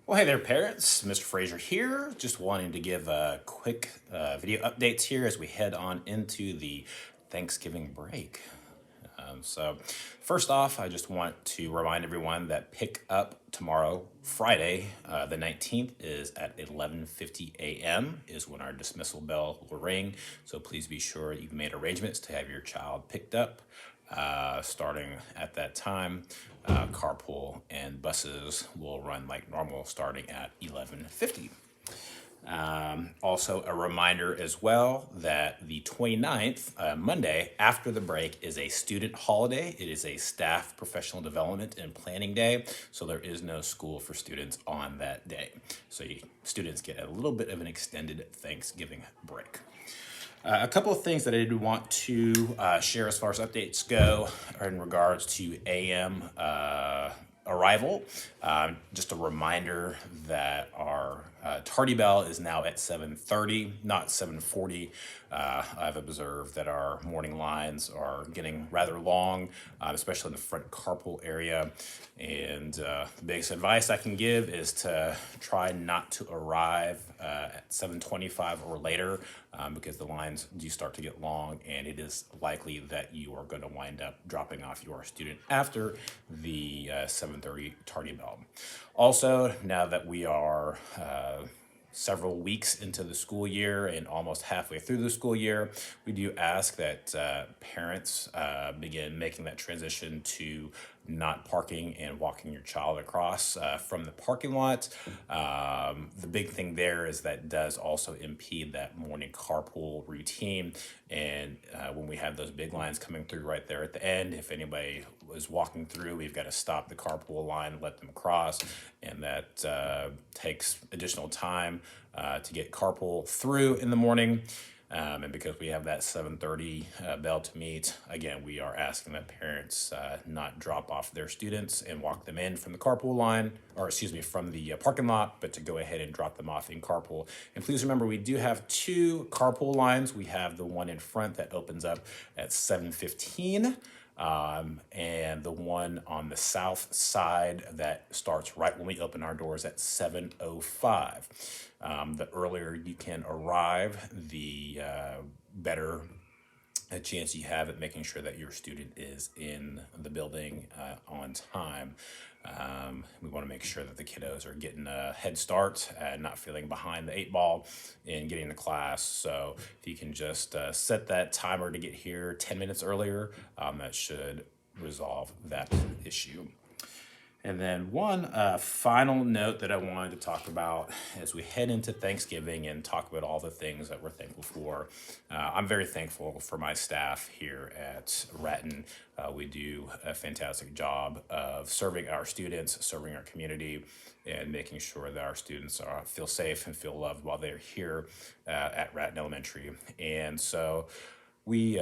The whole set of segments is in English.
Well, hey there, parents. Mr. Fraser here. Just wanting to give a quick video updates here as we head on into the Thanksgiving break. So, first off, I just want to remind everyone that pick up tomorrow, Friday, the 19th, is at 11:50 a.m. is when our dismissal bell will ring. So please be sure you've made arrangements to have your child picked up starting at that time. Carpool and buses will run like normal starting at 11:50. Also, a reminder as well that the 29th, Monday, after the break, is a student holiday. It is a staff professional development and planning day, so there is no school for students on that day. So students get a little bit of an extended Thanksgiving break. A couple of things that I did want to share as far as updates go are in regards to AM arrival. Just a reminder that our Tardy Bell is now at 7:30, not 7:40. I've observed that our morning lines are getting rather long, especially in the front carpool area. And the biggest advice I can give is to try not to arrive at 7:25 or later because the lines do start to get long, and it is likely that you are going to wind up dropping off your student after the 7:30 Tardy Bell. Also, now that we are several weeks into the school year and almost halfway through the school year, we do ask that parents begin making that transition to not parking and walking your child across from the parking lot. The big thing there is that does also impede that morning carpool routine. And when we have those big lines coming through right there at the end, if anybody was walking through, we've got to stop the carpool line, let them cross, and that takes additional time to get carpool through in the morning. And because we have that 7:30 bell to meet, again, we are asking that parents not drop off their students and walk them in from the carpool line, or excuse me, from the parking lot, but to go ahead and drop them off in carpool. And please remember, we do have two carpool lines. We have the one in front that opens up at 7:15. And the one on the south side that starts right when we open our doors at 7:05. The earlier you can arrive, the better a chance you have at making sure that your student is in the building on time. We want to make sure that the kiddos are getting a head start and not feeling behind the 8 ball in getting to class. So if you can just set that timer to get here 10 minutes earlier, that should resolve that issue. And then one final note that I wanted to talk about as we head into Thanksgiving and talk about all the things that we're thankful for. I'm very thankful for my staff here at Ratton. We do a fantastic job of serving our students, serving our community, and making sure that our students feel safe and feel loved while they're here at Ratton Elementary. And so we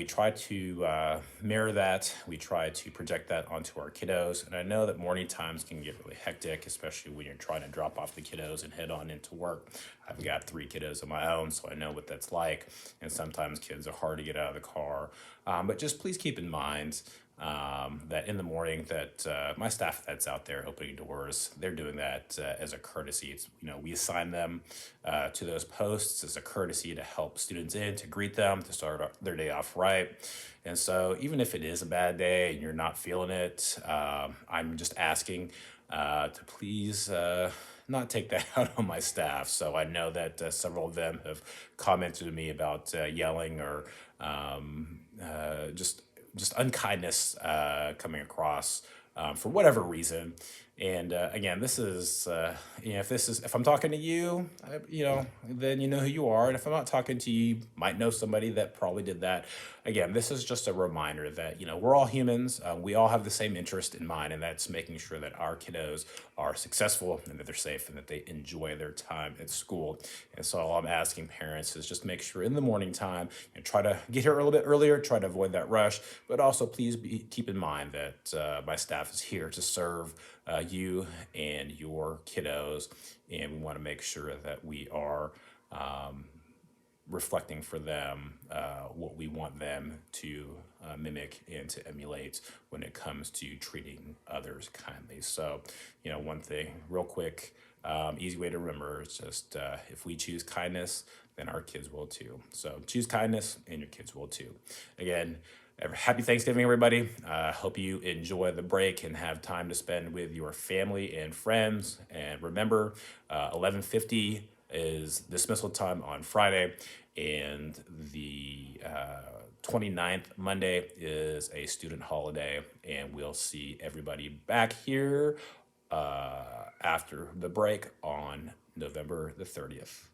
try to mirror that. We try to project that onto our kiddos. And I know that morning times can get really hectic, especially when you're trying to drop off the kiddos and head on into work. I've got 3 kiddos of my own, so I know what that's like. And sometimes kids are hard to get out of the car. But just please keep in mind that in the morning that my staff that's out there opening doors, they're doing that as a courtesy. It's, we assign them to those posts as a courtesy to help students in, to greet them, to start their day off right. And so even if it is a bad day and you're not feeling it, I'm just asking to please not take that out on my staff. So I know that several of them have commented to me about yelling or just unkindness coming across for whatever reason. And again, this is if I'm talking to you, then you know who you are. And if I'm not talking to you, you might know somebody that probably did that. Again, this is just a reminder that we're all humans. We all have the same interest in mind, and that's making sure that our kiddos are successful and that they're safe and that they enjoy their time at school. And so all I'm asking parents is just make sure in the morning time and try to get here a little bit earlier, try to avoid that rush, but also please keep in mind that my staff is here to serve you and your kiddos, and we want to make sure that we are reflecting for them what we want them to mimic and to emulate when it comes to treating others kindly. So, one thing real quick, easy way to remember is just if we choose kindness, then our kids will too. So choose kindness and your kids will too. Again, happy Thanksgiving, everybody. Hope you enjoy the break and have time to spend with your family and friends. And remember, 11:50 is dismissal time on Friday, and the 29th, Monday, is a student holiday, and we'll see everybody back here after the break on November the 30th.